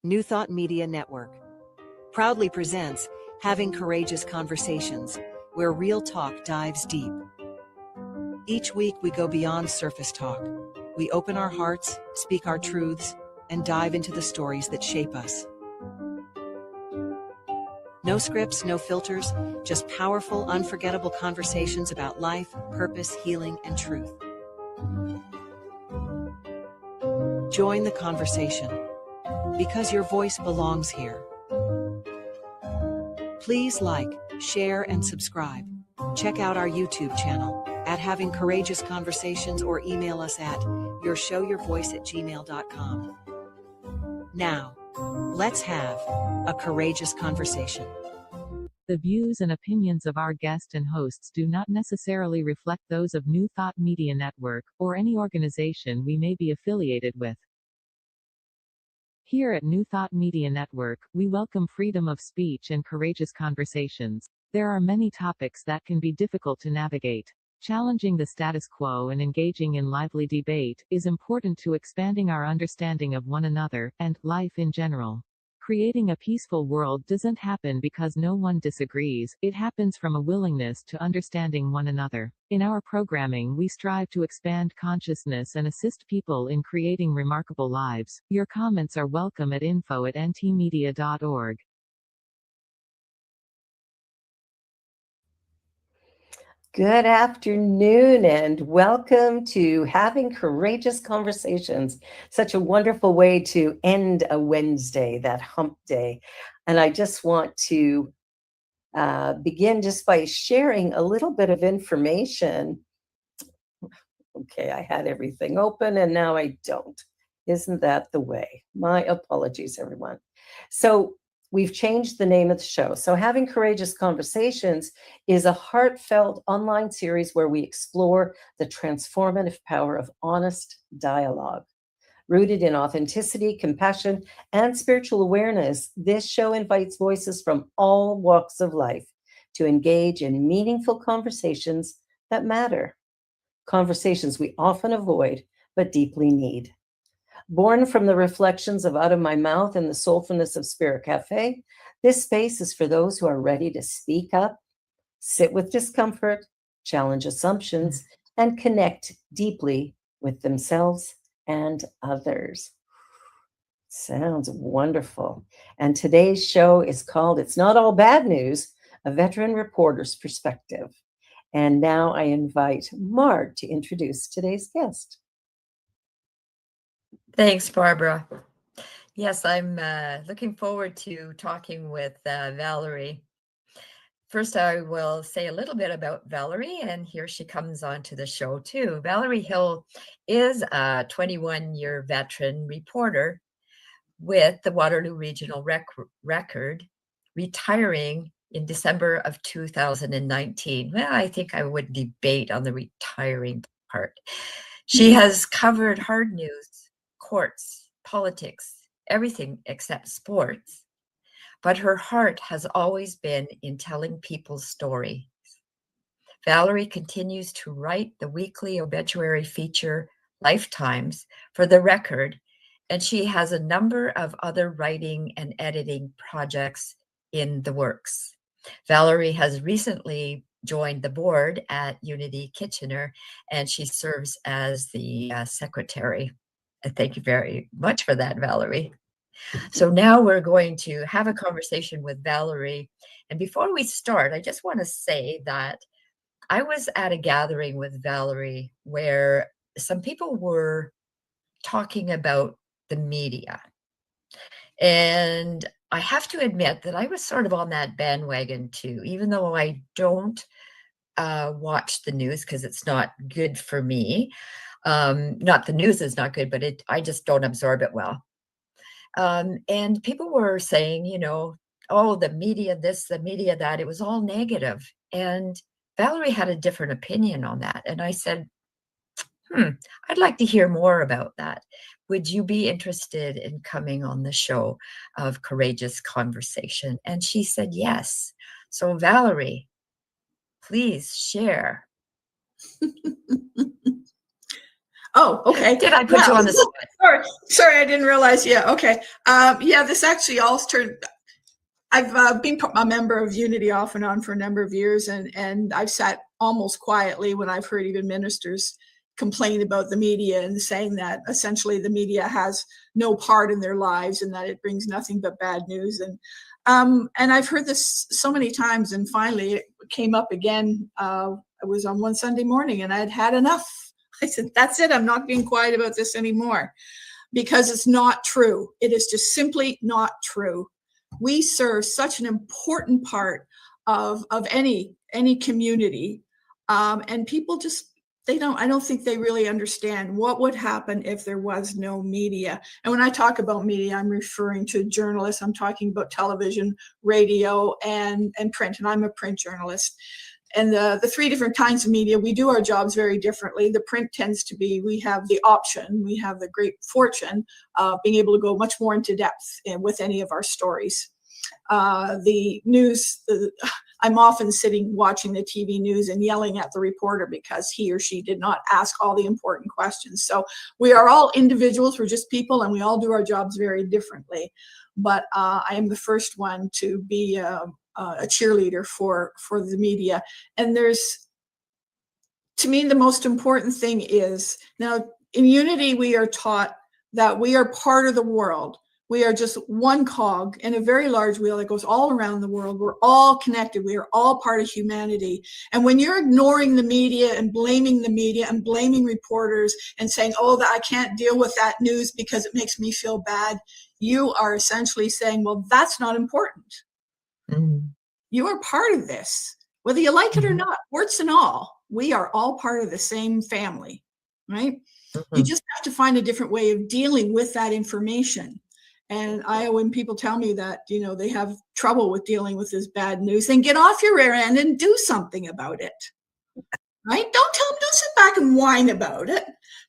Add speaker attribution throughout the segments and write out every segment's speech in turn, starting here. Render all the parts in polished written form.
Speaker 1: New Thought Media Network proudly presents Having Courageous Conversations, where real talk dives deep. Each week we go beyond surface talk. We open our hearts, speak our truths, and dive into the stories that shape us. No scripts, no filters, just powerful, unforgettable conversations about life, purpose, healing, and truth. Join the conversation, because your voice belongs here. Please like, share, and subscribe. Check out our YouTube channel at Having Courageous Conversations or email us at yourshowyourvoice@gmail.com. Now, let's have a courageous conversation.
Speaker 2: The views and opinions of our guest and hosts do not necessarily reflect those of New Thought Media Network, or any organization we may be affiliated with. Here at New Thought Media Network, we welcome freedom of speech and courageous conversations. There are many topics that can be difficult to navigate. Challenging the status quo and engaging in lively debate is important to expanding our understanding of one another and life in general. Creating a peaceful world doesn't happen because no one disagrees, it happens from a willingness to understanding one another. In our programming, we strive to expand consciousness and assist people in creating remarkable lives. Your comments are welcome at info@ntmedia.org.
Speaker 3: Good afternoon and welcome to Having Courageous Conversations. Such a wonderful way to end a Wednesday, that hump day. And I just want to begin just by sharing a little bit of information. Okay, I had everything open and now I don't. Isn't that the way? My apologies, everyone. So we've changed the name of the show. So Having Courageous Conversations is a heartfelt online series where we explore the transformative power of honest dialogue. Rooted in authenticity, compassion, and spiritual awareness, this show invites voices from all walks of life to engage in meaningful conversations that matter. Conversations we often avoid, but deeply need. Born from the reflections of Out of My Mouth and the soulfulness of Spirit Cafe, this space is for those who are ready to speak up, sit with discomfort, challenge assumptions, and connect deeply with themselves and others. Sounds wonderful. And today's show is called It's Not All Bad News, a veteran reporter's perspective. And now I invite Marg to introduce today's guest.
Speaker 4: Thanks, Barbara. Yes, I'm looking forward to talking with Valerie. First, I will say a little bit about Valerie, and here she comes onto the show too. Valerie Hill is a 21-year veteran reporter with the Waterloo Regional Record, retiring in December of 2019. Well, I think I would debate on the retiring part. She has covered hard news, courts, politics, everything except sports. But her heart has always been in telling people's stories. Valerie continues to write the weekly obituary feature, Lifetimes, for the Record, and she has a number of other writing and editing projects in the works. Valerie has recently joined the board at Unity Kitchener, and she serves as the secretary. Thank you very much for that, Valerie. So now we're going to have a conversation with Valerie. And before we start, I just want to say that I was at a gathering with Valerie where some people were talking about the media. And I have to admit that I was sort of on that bandwagon too, even though I don't watch the news because it's not good for me. Not the news is not good, but I just don't absorb it well. And people were saying, you know, oh, the media this, the media that, it was all negative. And Valerie had a different opinion on that. And I said, I'd like to hear more about that. Would you be interested in coming on the show of Courageous Conversation? And she said, yes. So Valerie, please share.
Speaker 5: Oh, okay.
Speaker 4: Did I put you on the spot?
Speaker 5: Sorry, I didn't realize. Yeah, okay. Yeah, this actually all turned. I've been a member of Unity off and on for a number of years, and I've sat almost quietly when I've heard even ministers complain about the media and saying that essentially the media has no part in their lives and that it brings nothing but bad news. And I've heard this so many times, and finally it came up again. I was on one Sunday morning and I'd had enough. I said, that's it. I'm not being quiet about this anymore, because it's not true. It is just simply not true. We serve such an important part of any community, and people just, I don't think they really understand what would happen if there was no media. And when I talk about media, I'm referring to journalists. I'm talking about television, radio, and print. And I'm a print journalist. And the three different kinds of media, we do our jobs very differently. The print tends to be, we have the option, we have the great fortune of being able to go much more into depth with any of our stories. The news, I'm often sitting watching the TV news and yelling at the reporter because he or she did not ask all the important questions. So we are all individuals, we're just people, and we all do our jobs very differently. But I am the first one to be a cheerleader for the media. And there's, to me, the most important thing is, now in Unity, we are taught that we are part of the world. We are just one cog in a very large wheel that goes all around the world. We're all connected. We are all part of humanity. And when you're ignoring the media and blaming the media and blaming reporters and saying, oh, that I can't deal with that news because it makes me feel bad, you are essentially saying, well, that's not important. Mm. You are part of this, whether you like it or not, warts and all. We are all part of the same family, right? You just have to find a different way of dealing with that information. And when people tell me that, you know, they have trouble with dealing with this bad news, then get off your rear end and do something about it, right? Don't sit back and whine about it.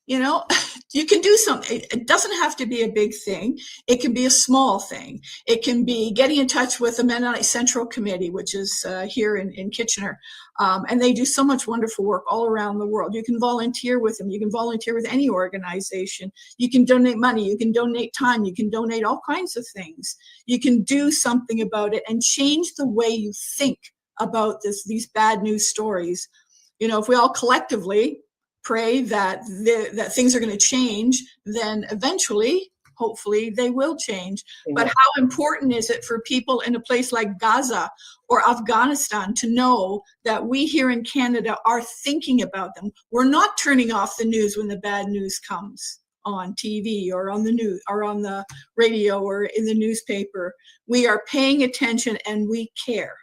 Speaker 5: You know, you can do something. It doesn't have to be a big thing. It can be a small thing. It can be getting in touch with the Mennonite Central Committee, which is here in Kitchener. And they do so much wonderful work all around the world. You can volunteer with them. You can volunteer with any organization. You can donate money. You can donate time. You can donate all kinds of things. You can do something about it and change the way you think about these bad news stories. You know, if we all collectively pray that that things are going to change, then eventually, hopefully, they will change. Yeah. But how important is it for people in a place like Gaza or Afghanistan to know that we here in Canada are thinking about them? We're not turning off the news when the bad news comes on TV or on the news or on the radio or in the newspaper. We are paying attention and we care.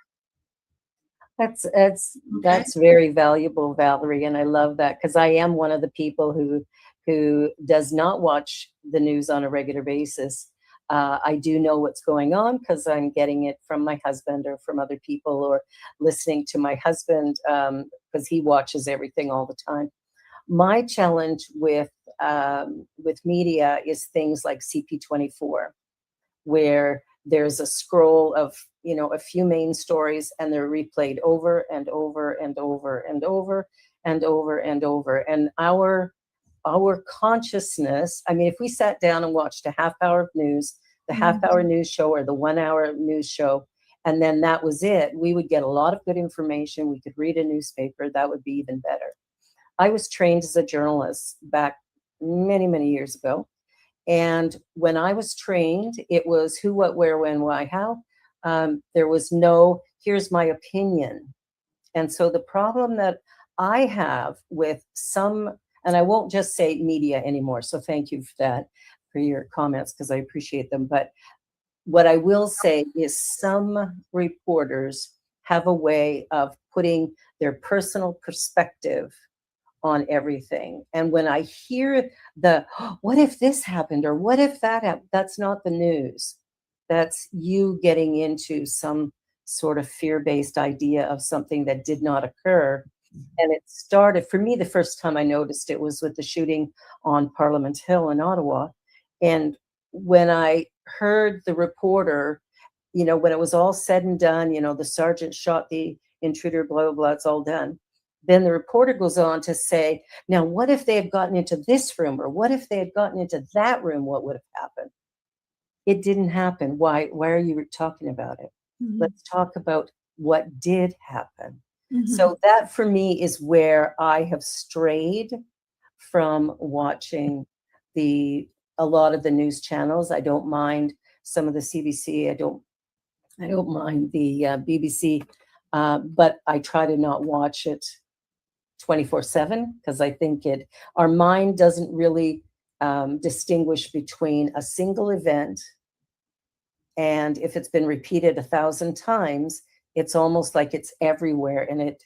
Speaker 3: That's very valuable, Valerie, and I love that, because I am one of the people who does not watch the news on a regular basis. I do know what's going on because I'm getting it from my husband or from other people, or listening to my husband because he watches everything all the time. My challenge with media is things like CP24, where there's a scroll of, you know, a few main stories, and they're replayed over and over and over and over and over and over. And our consciousness, I mean, if we sat down and watched a half hour of news, the half hour news show or the 1 hour news show, and then that was it, we would get a lot of good information. We could read a newspaper. That would be even better. I was trained as a journalist back many, many years ago. And when I was trained, it was who, what, where, when, why, how. There was no, here's my opinion. And so the problem that I have with some, and I won't just say media anymore, so thank you for that, for your comments, because I appreciate them. But what I will say is some reporters have a way of putting their personal perspective on everything. And when I hear what if this happened, or what if that happened, that's not the news. That's you getting into some sort of fear-based idea of something that did not occur. And it started, for me, the first time I noticed it was with the shooting on Parliament Hill in Ottawa. And when I heard the reporter, you know, when it was all said and done, you know, the sergeant shot the intruder, blah, blah, blah, it's all done. then the reporter goes on to say, now, what if they had gotten into this room, or what if they had gotten into that room? What would have happened? It didn't happen. Why are you talking about it?
Speaker 5: Mhm.
Speaker 3: Let's talk about what did happen.
Speaker 5: Mhm.
Speaker 3: So that for me is where I have strayed from watching a lot of the news channels. I don't mind some of the CBC. I don't mind the BBC, but I try to not watch it 24/7, because I think our mind doesn't really distinguish between a single event, and if it's been repeated 1,000 times, it's almost like it's everywhere, and it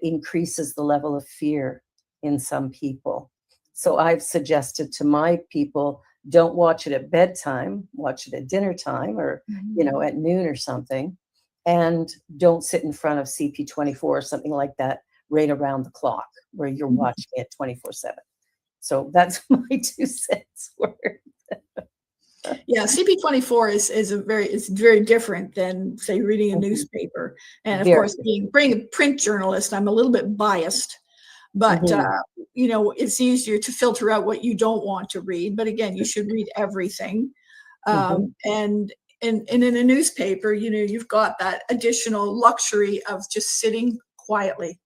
Speaker 3: increases the level of fear in some people. So I've suggested to my people, don't watch it at bedtime, watch it at dinner time, or at noon or something, and don't sit in front of CP24 or something like that right around the clock where you're watching it 24/7. So that's my 2 cents worth.
Speaker 5: Yeah, CP24 is very different than, say, reading a newspaper. And of course, being a print journalist, I'm a little bit biased, but it's easier to filter out what you don't want to read. But again, you should read everything. And in a newspaper, you've got that additional luxury of just sitting quietly.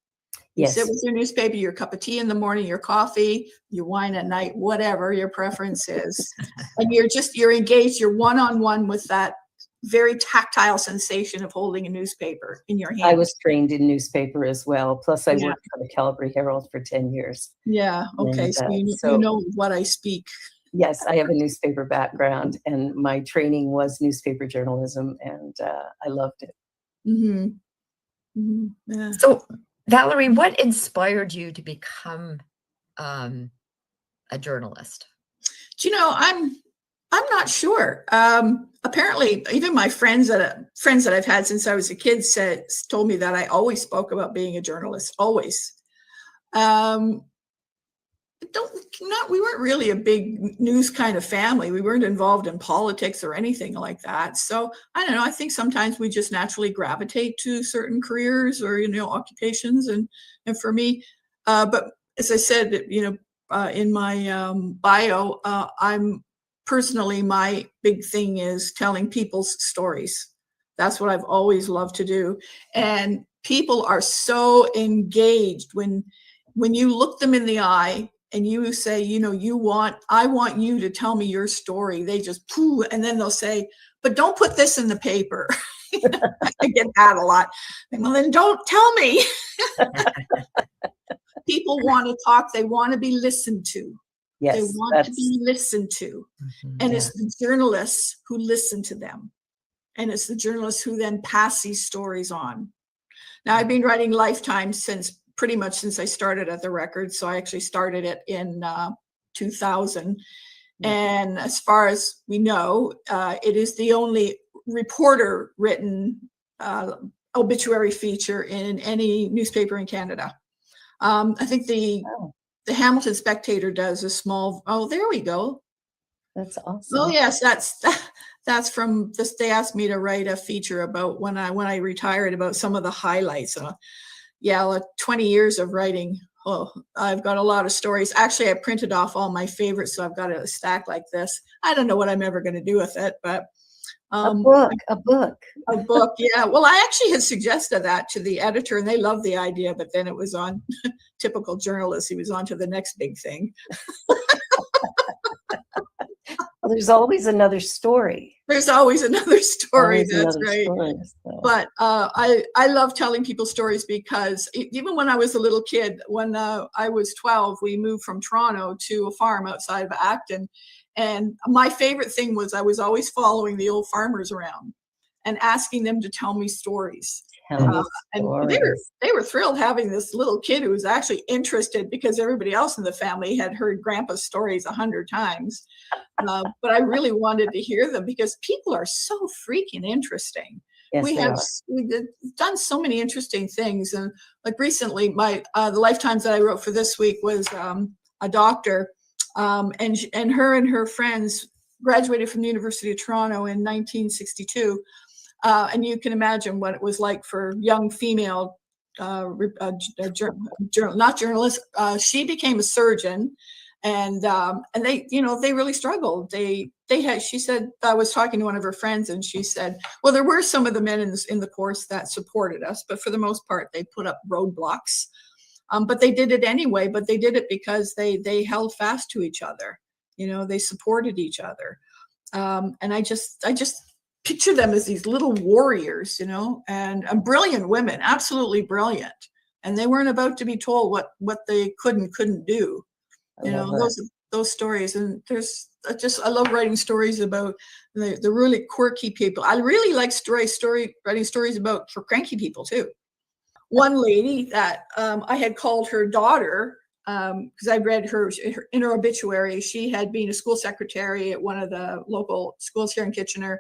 Speaker 5: You sit with your newspaper, your cup of tea in the morning, your coffee, your wine at night, whatever your preference is. And you're engaged, you're one-on-one with that very tactile sensation of holding a newspaper in your hand.
Speaker 3: I was trained in newspaper as well. Plus I worked for the Calgary Herald for 10 years.
Speaker 5: Yeah. Okay.
Speaker 3: And,
Speaker 5: so you know what I speak.
Speaker 3: Yes, I have a newspaper background, and my training was newspaper journalism, and I loved it.
Speaker 5: Yeah.
Speaker 4: So, Valerie, what inspired you to become a journalist?
Speaker 5: Do you know, I'm not sure. Apparently, even my friends that I've had since I was a kid told me that I always spoke about being a journalist. Always. We weren't really a big news kind of family. We weren't involved in politics or anything like that. So I don't know. I think sometimes we just naturally gravitate to certain careers or occupations, and for me, but as I said, in my bio, I'm personally, my big thing is telling people's stories. That's what I've always loved to do, and people are so engaged when you look them in the eye and you say, I want you to tell me your story. They just poo, and then they'll say, but don't put this in the paper. I get that a lot. Well, then don't tell me. People want to talk. They want to be listened to.
Speaker 3: Yes,
Speaker 5: they want to be listened to. And it's the journalists who listen to them. And it's the journalists who then pass these stories on. Now, I've been writing Lifetime pretty much since I started at the Record. So I actually started it in 2000. And as far as we know, it is the only reporter-written obituary feature in any newspaper in Canada. I think the Hamilton Spectator does a small. Oh, there we go.
Speaker 3: That's awesome.
Speaker 5: Oh yes, that's from this. They asked me to write a feature about when I retired, about some of the highlights. 20 years of writing. Oh, I've got a lot of stories. Actually, I printed off all my favorites, so I've got a stack like this. I don't know what I'm ever going to do with it, but
Speaker 3: a book.
Speaker 5: Yeah. Well, I actually had suggested that to the editor, and they loved the idea. But then it was on typical journalist. He was on to the next big thing.
Speaker 3: Well, there's always another story.
Speaker 5: There's always another story.
Speaker 3: Always
Speaker 5: That's
Speaker 3: another
Speaker 5: right.
Speaker 3: story, so.
Speaker 5: But I love telling people stories, because even when I was a little kid, when I was 12, we moved from Toronto to a farm outside of Acton. And my favorite thing was I was always following the old farmers around and asking them to tell me stories. And they were thrilled having this little kid who was actually interested, because everybody else in the family had heard Grandpa's stories 100 times. But I really wanted to hear them, because people are so freaking interesting.
Speaker 3: Yes,
Speaker 5: we've done so many interesting things. And like recently, the Lifetimes that I wrote for this week was a doctor, and her friends graduated from the University of Toronto in 1962. And you can imagine what it was like for young female not journalist. She became a surgeon, and they, they really struggled. They had. She said, I was talking to one of her friends, and she said, well, there were some of the men in the course that supported us, but for the most part, they put up roadblocks. But they did it anyway. But they did it because they held fast to each other. They supported each other, and I just picture them as these little warriors, and brilliant women, absolutely brilliant. And they weren't about to be told what they could and couldn't do. Those stories. And I love writing stories about the really quirky people. I really like writing stories about for cranky people too. One lady that I had called her daughter, because I read her in her obituary. She had been a school secretary at one of the local schools here in Kitchener.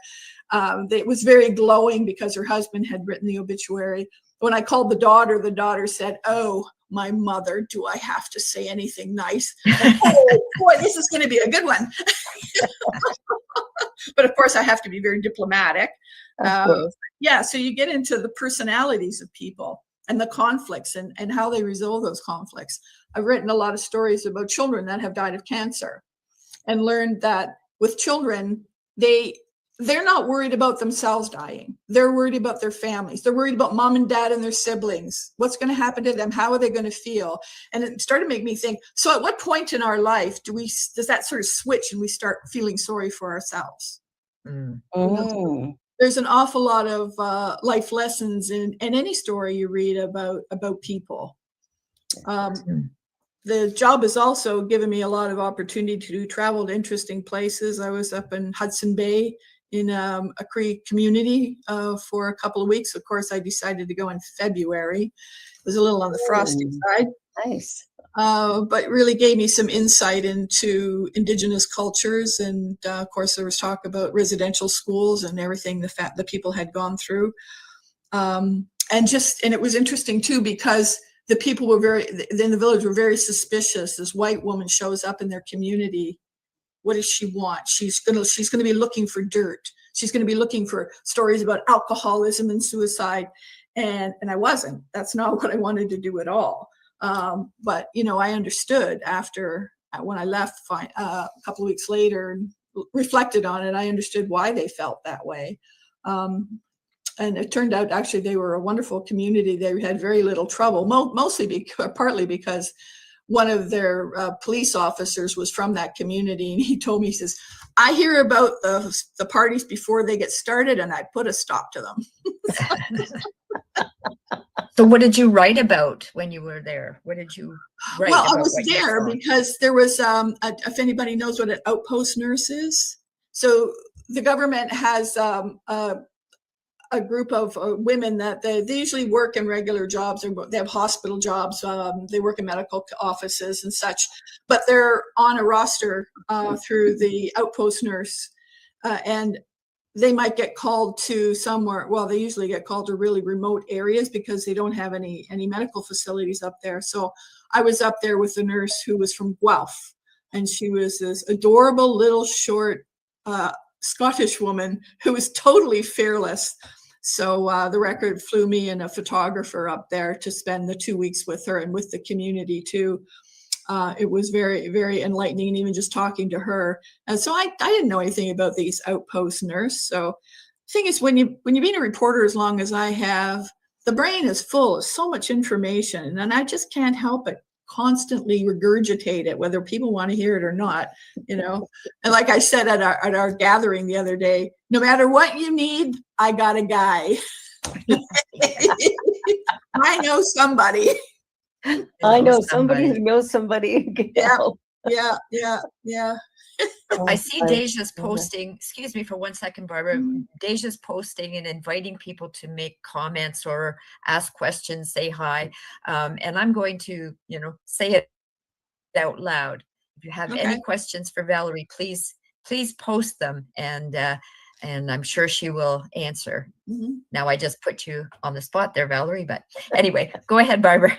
Speaker 5: It was very glowing because her husband had written the obituary. When I called the daughter said, "Oh, my mother, do I have to say anything nice?" And, oh boy, this is going to be a good one. But of course, I have to be very diplomatic. Yeah, so you get into the personalities of people and the conflicts and how they resolve those conflicts. I've written a lot of stories about children that have died of cancer, and learned that with children, they're not worried about themselves dying. They're worried about their families. They're worried about mom and dad and their siblings. What's going to happen to them? How are they going to feel? And it started to make me think, so at what point in our life does that sort of switch and we start feeling sorry for ourselves? There's an awful lot of life lessons in any story you read about people. The job has also given me a lot of opportunity to travel to interesting places. I was up in Hudson Bay in a Cree community for a couple of weeks. Of course, I decided to go in February. It was a little on the frosty side.
Speaker 3: Nice.
Speaker 5: But really gave me some insight into Indigenous cultures. And of course, there was talk about residential schools and everything the people had gone through. And it was interesting too, because the people in the village were very suspicious. This white woman shows up in their community. What does she want? She's gonna be looking for dirt. She's gonna be looking for stories about alcoholism and suicide. And I wasn't. That's not what I wanted to do at all. But I understood when I left a couple of weeks later and reflected on it. I understood why they felt that way. And it turned out actually they were a wonderful community. They had very little trouble, partly because one of their police officers was from that community, and he told me, he says, "I hear about the parties before they get started, and I put a stop to them."
Speaker 4: So what did you write about when you were there? What did you write about?
Speaker 5: Well, I was there because there was, if anybody knows what an outpost nurse is. So the government has a group of women that they usually work in regular jobs. They have hospital jobs. They work in medical offices and such, but they're on a roster through the outpost nurse. And they might get called to somewhere. Well, they usually get called to really remote areas because they don't have any medical facilities up there. So I was up there with a nurse who was from Guelph, and she was this adorable little short Scottish woman who was totally fearless. So the Record flew me and a photographer up there to spend the 2 weeks with her and with the community too. It was very, very enlightening, and even just talking to her. And so I didn't know anything about these outpost nurse. So the thing is, when you've been a reporter as long as I have, the brain is full of so much information, and I just can't help it constantly regurgitate it, whether people want to hear it or not, And like I said at our gathering the other day, no matter what you need, I got a guy. I know somebody.
Speaker 3: I know somebody who knows somebody who can help.
Speaker 5: Yeah.
Speaker 4: I see Deja's posting, excuse me for 1 second, Barbara. Deja's posting and inviting people to make comments or ask questions, say hi. And I'm going to, say it out loud. If you have any questions for Valerie, please post them, and I'm sure she will answer. Mm-hmm. Now I just put you on the spot there, Valerie, but anyway, go ahead, Barbara.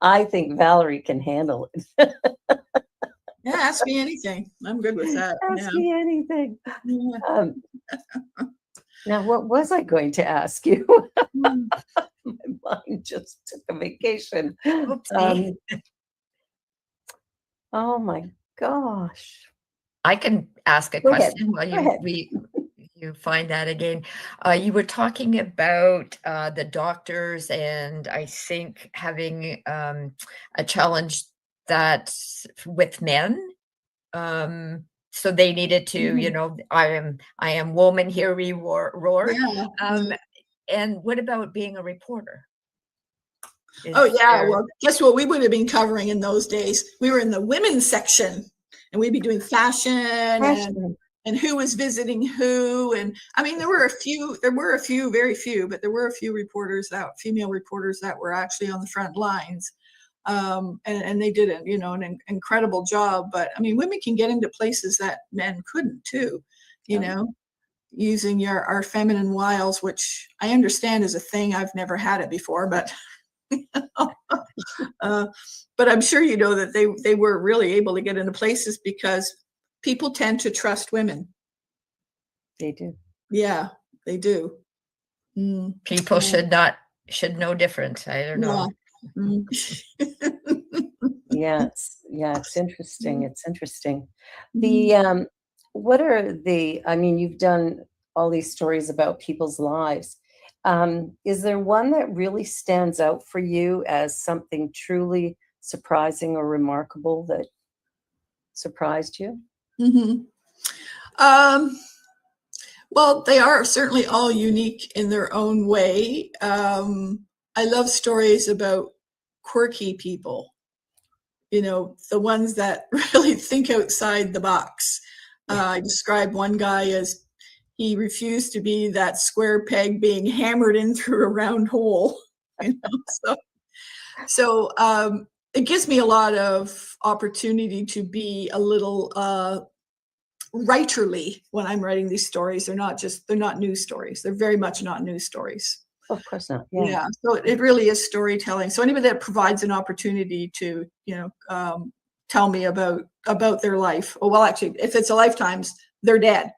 Speaker 3: I think Valerie can handle it.
Speaker 5: Yeah, ask me anything. I'm good with that.
Speaker 3: Ask me anything.
Speaker 5: Yeah.
Speaker 3: Now, what was I going to ask you? My mind just took a vacation.
Speaker 4: Oopsie.
Speaker 3: Oh my gosh.
Speaker 4: I can ask a
Speaker 3: Go ahead.
Speaker 4: question while
Speaker 3: Go ahead.
Speaker 4: you find that again. You were talking about the doctors, and I think having a challenge that with men. So they needed to, you know, I am woman, hear me roar.
Speaker 5: Yeah.
Speaker 4: And what about being a reporter?
Speaker 5: Oh yeah, well, guess what we would have been covering in those days? We were in the women's section, and we'd be doing fashion and who was visiting who. And I mean, there were a few, very few, but there were a few female reporters that were actually on the front lines. And they did an incredible job. But I mean, women can get into places that men couldn't too, you know, using our feminine wiles, which I understand is a thing. I've never had it before, but but I'm sure you know that they were really able to get into places because people tend to trust women.
Speaker 3: They do.
Speaker 5: Yeah, they do.
Speaker 4: People should know different. I don't know.
Speaker 3: Yeah, it's interesting. It's interesting. The what are the, I mean, you've done all these stories about people's lives. Is there one that really stands out for you as something truly surprising or remarkable that surprised you?
Speaker 5: Well, they are certainly all unique in their own way. I love stories about quirky people, you know, the ones that really think outside the box. I described one guy as he refused to be that square peg being hammered in through a round hole. You know? So it gives me a lot of opportunity to be a little writerly when I'm writing these stories. They're not news stories. They're very much not news stories.
Speaker 3: Of course not.
Speaker 5: Yeah. So it really is storytelling. So anybody that provides an opportunity to, tell me about their life. Oh, well, actually, if it's a lifetime's, they're dead.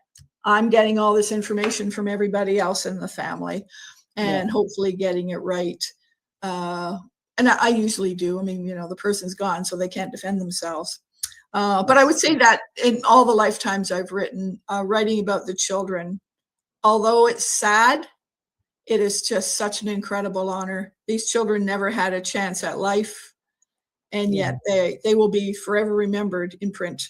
Speaker 5: I'm getting all this information from everybody else in the family and hopefully getting it right. And I usually do. I mean, the person's gone, so they can't defend themselves. But I would say that in all the lifetimes I've written, writing about the children, although it's sad, it is just such an incredible honor. These children never had a chance at life, and yet they will be forever remembered in print.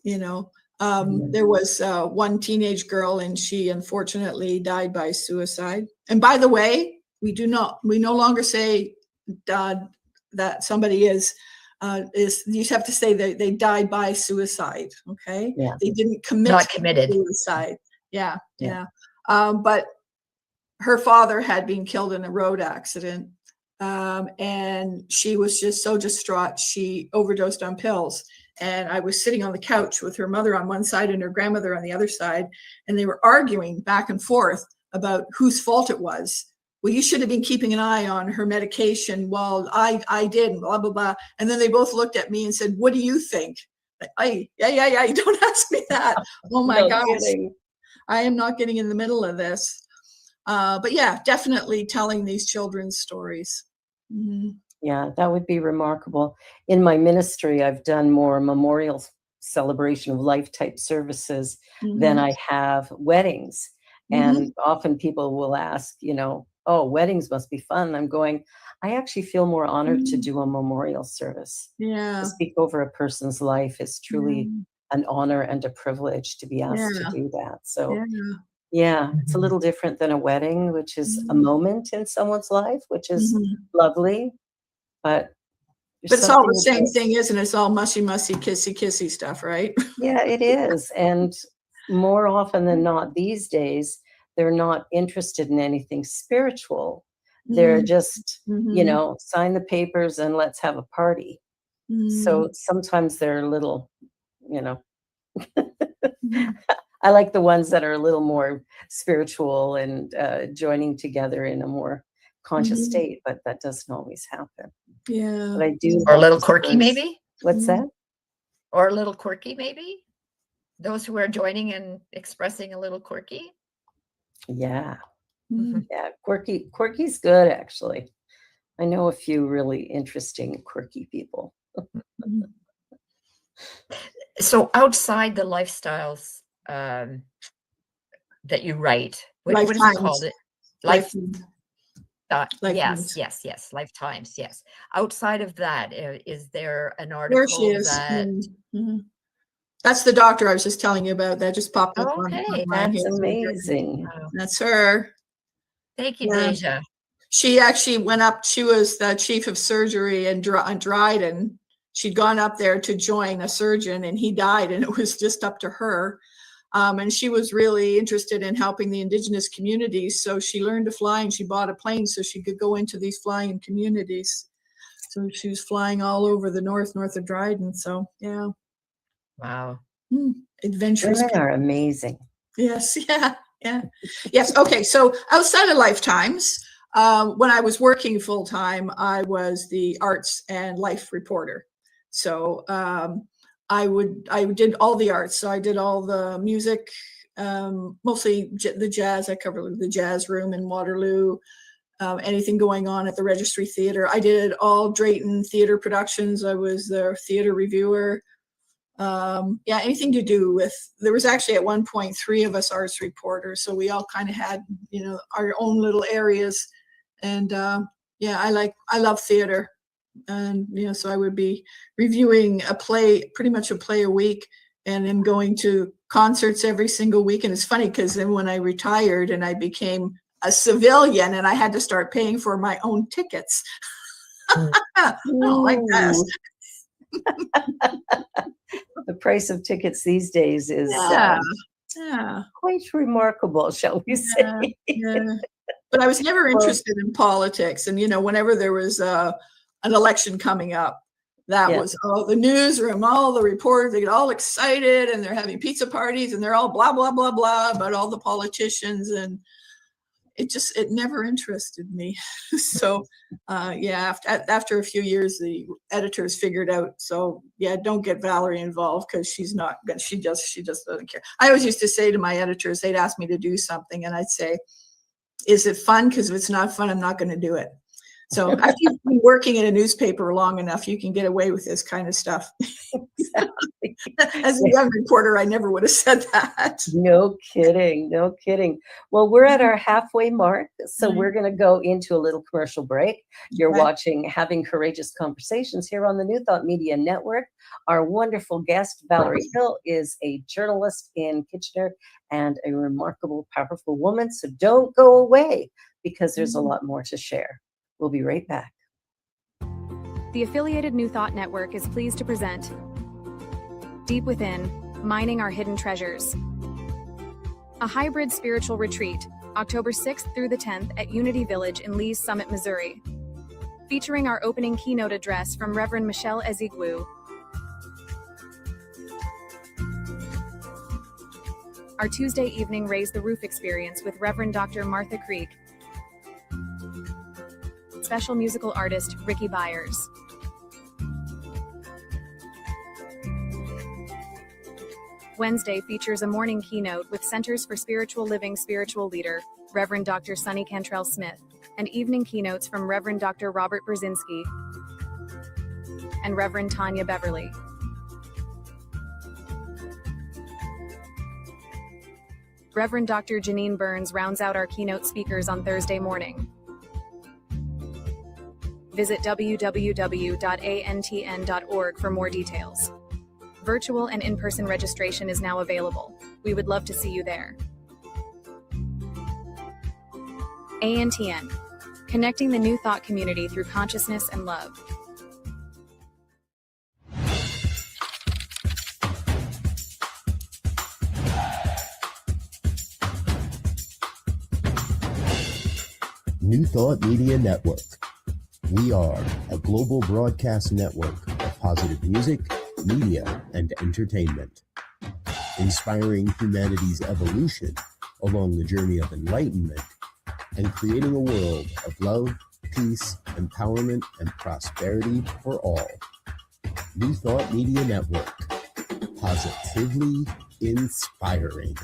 Speaker 5: There was one teenage girl, and she unfortunately died by suicide. And by the way, we no longer say that somebody is you have to say they died by suicide. Okay.
Speaker 3: Yeah.
Speaker 5: They didn't commit
Speaker 4: Not committed.
Speaker 5: suicide. Yeah. But her father had been killed in a road accident. And she was just so distraught. She overdosed on pills. And I was sitting on the couch with her mother on one side and her grandmother on the other side. And they were arguing back and forth about whose fault it was. Well, you should have been keeping an eye on her medication. Well, I did, and blah, blah, blah. And then they both looked at me and said, what do you think? Yeah. You don't ask me that. Oh my gosh. Kidding. I am not getting in the middle of this. But yeah, definitely telling these children's stories. Mm-hmm.
Speaker 3: Yeah, that would be remarkable. In my ministry, I've done more memorial celebration of life type services than I have weddings. And often people will ask, oh, weddings must be fun. I'm going, I actually feel more honored to do a memorial service.
Speaker 5: Yeah.
Speaker 3: To speak over a person's life is truly an honor and a privilege to be asked to do that. So yeah, it's a little different than a wedding, which is a moment in someone's life, which is lovely. But
Speaker 5: it's all the same thing, isn't it? It's all mushy, kissy stuff, right?
Speaker 3: Yeah, it is. And more often than not these days, they're not interested in anything spiritual. They're just, sign the papers and let's have a party. So sometimes they're a little, I like the ones that are a little more spiritual and joining together in a more conscious state, but that doesn't always happen.
Speaker 5: Yeah.
Speaker 3: But I do.
Speaker 4: Or a little quirky, maybe?
Speaker 3: What's that?
Speaker 4: Or a little quirky, maybe? Those who are joining and expressing a little quirky?
Speaker 3: Yeah.
Speaker 5: Mhm.
Speaker 3: Yeah, quirky's good, actually. I know a few really interesting, quirky people.
Speaker 5: Mhm.
Speaker 4: So outside the lifestyles that you write, what is it called? Life. Yes,
Speaker 5: Lifetimes.
Speaker 4: yes, lifetimes, yes. Outside of that, is there an
Speaker 5: There she
Speaker 4: article
Speaker 5: is.
Speaker 4: that
Speaker 5: Mhm. That's the doctor I was just telling you about. That just popped up
Speaker 4: okay,
Speaker 5: online
Speaker 3: That's
Speaker 5: here.
Speaker 3: amazing.
Speaker 4: wow.
Speaker 5: That's her.
Speaker 4: Thank you,
Speaker 5: Yeah.
Speaker 4: Deja.
Speaker 5: She actually went up. She was the chief of surgery in Dryden. She'd gone up there to join a surgeon, and he died, and it was just up to her. And she was really interested in helping the indigenous communities. So she learned to fly, and she bought a plane so she could go into these flying communities. So she was flying all over the north of Dryden. So yeah,
Speaker 4: Wow.
Speaker 5: adventurous.
Speaker 3: Women are amazing.
Speaker 5: Yes, yeah. Yes, okay. So outside of Lifetimes, when I was working full time, I was the arts and life reporter. So I did all the arts. So I did all the music, mostly the jazz. I covered the jazz room in Waterloo. Anything going on at the Registry Theatre. I did all Drayton theater productions. I was their theater reviewer. Anything to do with, there was actually at one point 3 of us arts reporters, so we all kind of had, our own little areas. And I love theater. And so I would be reviewing a play, pretty much a play a week, and then going to concerts every single week. And it's funny because then when I retired and I became a civilian and I had to start paying for my own tickets. I don't like that.
Speaker 3: The price of tickets these days is quite remarkable, shall we say.
Speaker 5: Yeah. But I was never interested in politics. And, whenever there was an election coming up, that was the newsroom, all the reporters, they get all excited and they're having pizza parties and they're all blah, blah, blah, blah about all the politicians. And it never interested me. So, after a few years, the editors figured out, so don't get Valerie involved because she just doesn't care. I always used to say to my editors, they'd ask me to do something and I'd say, is it fun? Because if it's not fun, I'm not going to do it. So after you've been working in a newspaper long enough, you can get away with this kind of stuff.
Speaker 3: Exactly.
Speaker 5: As a young reporter, I never would have said that.
Speaker 3: No kidding. Well, we're at our halfway mark, so we're going to go into a little commercial break. You're watching Having Courageous Conversations here on the New Thought Media Network. Our wonderful guest, Valerie Hill, is a journalist in Kitchener and a remarkable, powerful woman. So don't go away because there's a lot more to share. We'll be right back.
Speaker 6: The affiliated New Thought Network is pleased to present Deep Within, Mining Our Hidden Treasures, a hybrid spiritual retreat, October 6th through the 10th at Unity Village in Lee's Summit, Missouri, featuring our opening keynote address from Reverend Michelle Ezigwu. Our Tuesday evening Raise the Roof experience with Reverend Dr. Martha Creek, special musical artist Ricky Byers. Wednesday features a morning keynote with Centers for Spiritual Living spiritual leader, Reverend Dr. Sonny Cantrell Smith, and evening keynotes from Reverend Dr. Robert Brzezinski and Reverend Tanya Beverly. Reverend Dr. Janine Burns rounds out our keynote speakers on Thursday morning. Visit www.antn.org for more details. Virtual and in-person registration is now available. We would love to see you there. ANTN, connecting the New Thought community through consciousness and love.
Speaker 7: New Thought Media Network. We are a global broadcast network of positive music, media, and entertainment, inspiring humanity's evolution along the journey of enlightenment and creating a world of love, peace, empowerment, and prosperity for all. New Thought Media Network. Positively inspiring.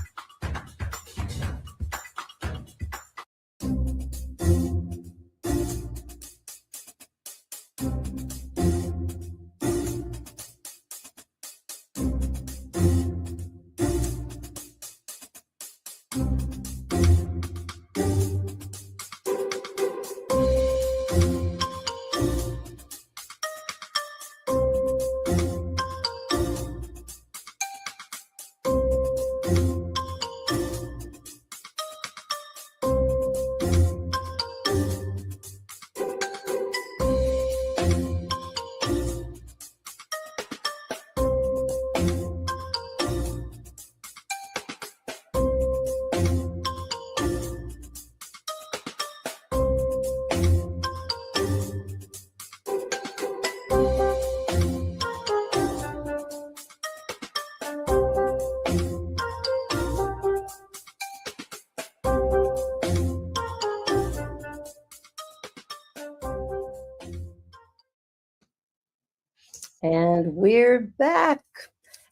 Speaker 3: And we're back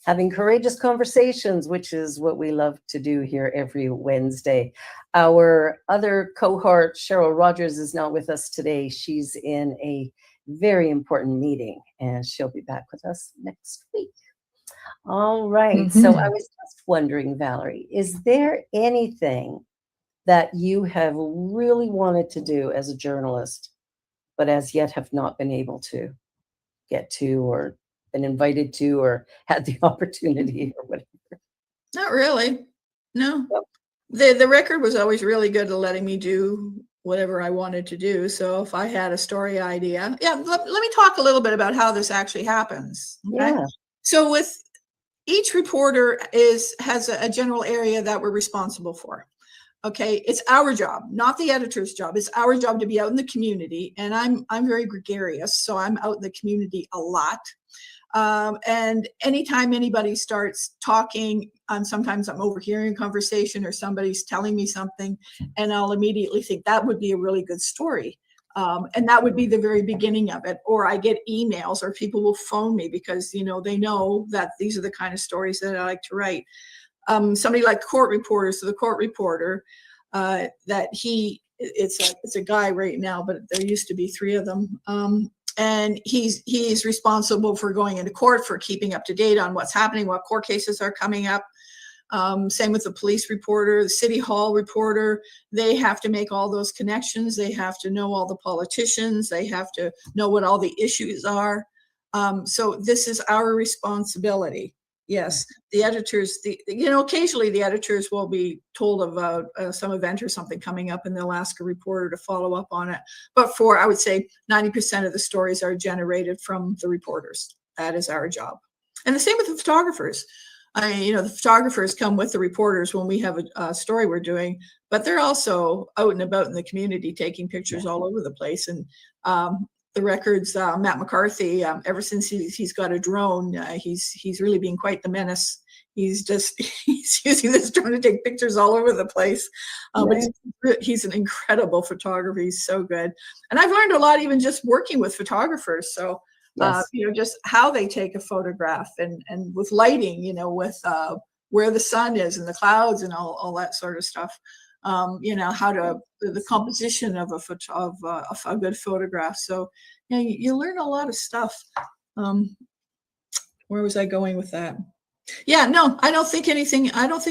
Speaker 3: having courageous conversations, which is what we love to do here every Wednesday. Our other cohort, Cheryl Rogers, is not with us today. She's in a very important meeting, and she'll be back with us next week. All right. So I was just wondering, Valerie, is there anything that you have really wanted to do as a journalist, but as yet have not been able to get to, or been invited to, or had the opportunity, or whatever?
Speaker 5: Not really. No.
Speaker 3: Yep.
Speaker 5: The record was always really good at letting me do whatever I wanted to do. So if I had a story idea, let me talk a little bit about how this actually happens. Okay?
Speaker 3: Yeah.
Speaker 5: So with each reporter has a general area that we're responsible for. Okay, it's our job, not the editor's job. It's our job to be out in the community, and I'm very gregarious, so I'm out in the community a lot. And anytime anybody starts talking, sometimes I'm overhearing a conversation or somebody's telling me something, and I'll immediately think that would be a really good story. And that would be the very beginning of it. Or I get emails, or people will phone me because, they know that these are the kind of stories that I like to write. Somebody like court reporters, so the court reporter, it's a guy right now, but there used to be 3 of them. And he's responsible for going into court, for keeping up to date on what's happening, what court cases are coming up. Same with the police reporter, the city hall reporter. They have to make all those connections. They have to know all the politicians. They have to know what all the issues are. So this is our responsibility. Yes, the editors, occasionally the editors will be told about some event or something coming up, and they'll ask a reporter to follow up on it. But I would say 90% of the stories are generated from the reporters. That is our job. And the same with the photographers. The photographers come with the reporters when we have a story we're doing, but they're also out and about in the community taking pictures all over the place. And the Record's Matt McCarthy, ever since he's got a drone, he's really been quite the menace. He's using this drone to take pictures all over the place. But he's an incredible photographer. He's so good. And I've learned a lot even just working with photographers. So,
Speaker 3: Yes.
Speaker 5: Just how they take a photograph, and with lighting, with where the sun is and the clouds and all that sort of stuff. How the composition of a good photograph. So you learn a lot of stuff. Where was I going with that? No, I don't think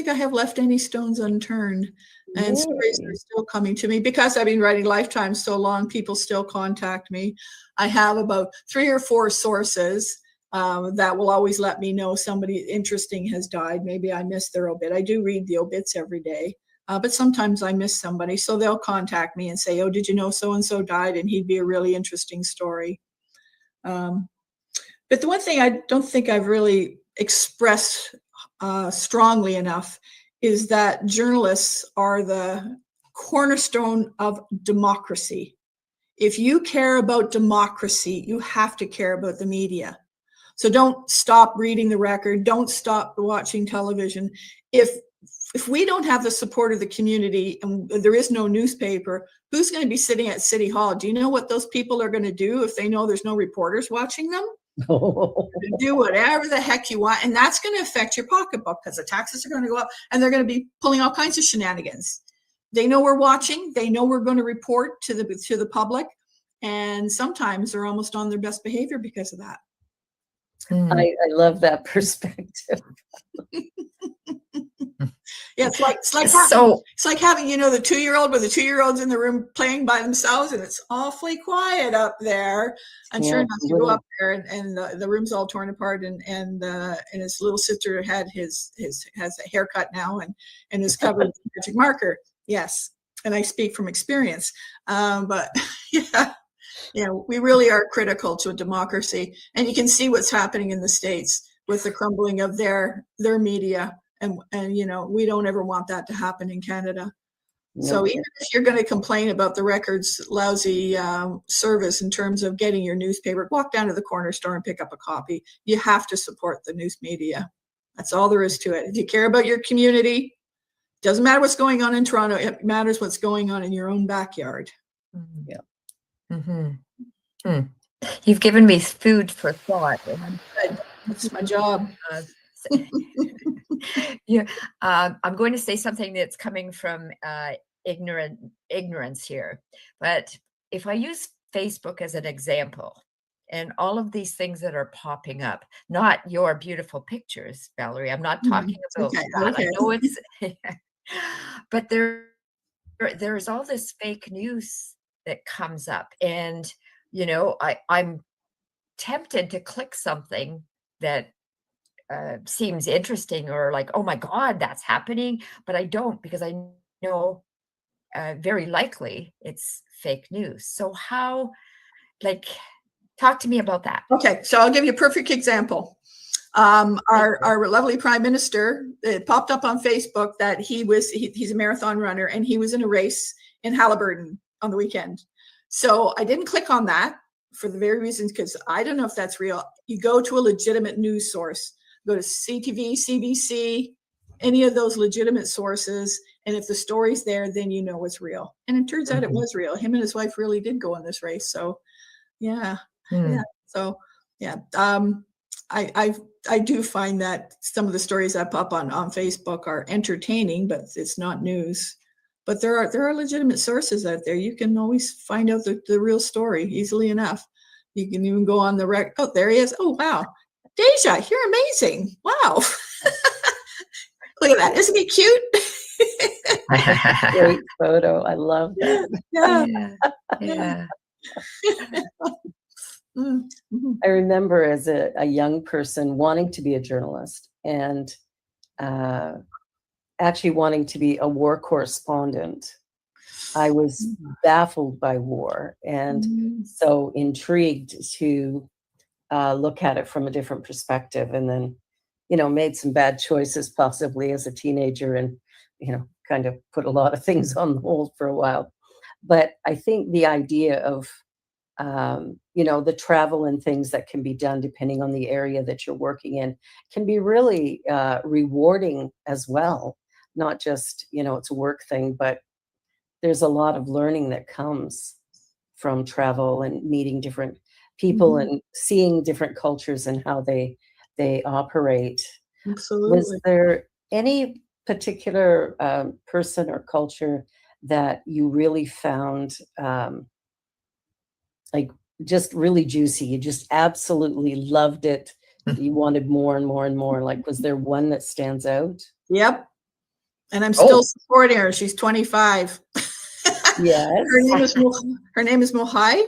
Speaker 5: I have left any stones unturned. And stories are still coming to me because I've been writing Lifetime so long. People still contact me. I have about 3 or 4 sources that will always let me know somebody interesting has died. Maybe I missed their obit. I do read the obits every day. But sometimes I miss somebody, so they'll contact me and say, "Oh, did you know so-and-so died? And he'd be a really interesting story." But the one thing I don't think I've really expressed strongly enough is that journalists are the cornerstone of democracy. If you care about democracy, you have to care about the media. So don't stop reading the Record. Don't stop watching television. If we don't have the support of the community and there is no newspaper, who's going to be sitting at City Hall? Do you know what those people are going to do if they know there's no reporters watching them? Do whatever the heck you want. And that's going to affect your pocketbook because the taxes are going to go up and they're going to be pulling all kinds of shenanigans. They know we're watching. They know we're going to report to the public. And sometimes they're almost on their best behavior because of that.
Speaker 3: I love that perspective.
Speaker 5: It's like having the 2-year-old with the 2-year-olds in the room playing by themselves, and it's awfully quiet up there. And sure enough, you go up there, and the room's all torn apart, and his little sister has a haircut now, and is covered with magic marker. Yes, and I speak from experience. But yeah. Yeah, we really are critical to a democracy, and you can see what's happening in the States with the crumbling of their media, and we don't ever want that to happen in Canada. So even if you're going to complain about the Record's lousy service in terms of getting your newspaper, walk down to the corner store and pick up a copy. You have to support the news media. That's all there is to it. If you care about your community, doesn't matter what's going on in Toronto, it matters what's going on in your own backyard.
Speaker 4: Mhm.
Speaker 3: Yeah.
Speaker 4: Mm-hmm. You've given me food for thought.
Speaker 5: That's my job.
Speaker 4: Yeah, I'm going to say something that's coming from ignorance here, but if I use Facebook as an example, and all of these things that are popping up, not your beautiful pictures, Valerie. I'm not talking about that.
Speaker 5: Okay.
Speaker 4: I know it's, but there's all this fake news that comes up, and I'm tempted to click something that seems interesting, or like, oh my God, that's happening, but I don't, because I know very likely it's fake news. So talk to me about that.
Speaker 5: Okay, so I'll give you a perfect example. Our lovely Prime Minister, it popped up on Facebook that he's a marathon runner, and he was in a race in Halliburton on the weekend. So I didn't click on that for the very reasons, because I don't know if that's real. You go to a legitimate news source, go to CTV, CBC, any of those legitimate sources, and if the story's there, then you know it's real. And it turns out it was real. Him and his wife really did go on this race. So yeah. So yeah, I do find that some of the stories that pop on Facebook are entertaining, but it's not news. But there are legitimate sources out there. You can always find out the real story easily enough. You can even go on the record. Oh, there he is. Oh, wow. Deja, you're amazing. Wow. Look at that. Isn't he cute?
Speaker 3: Great photo. I love that.
Speaker 4: Yeah.
Speaker 3: I remember as a young person wanting to be a journalist, and actually wanting to be a war correspondent. I was baffled by war, and so intrigued to look at it from a different perspective, and then made some bad choices possibly as a teenager, and kind of put a lot of things on hold for a while. But I think the idea of the travel and things that can be done depending on the area that you're working in can be really rewarding as well. Not just, it's a work thing, but there's a lot of learning that comes from travel and meeting different people and seeing different cultures and how they operate.
Speaker 5: Absolutely.
Speaker 3: Was there any particular person or culture that you really found just really juicy? You just absolutely loved it. You wanted more and more and more. Like, was there one that stands out?
Speaker 5: Yep. And I'm still supporting her. She's 25.
Speaker 3: Yes.
Speaker 5: Her name is Mohai.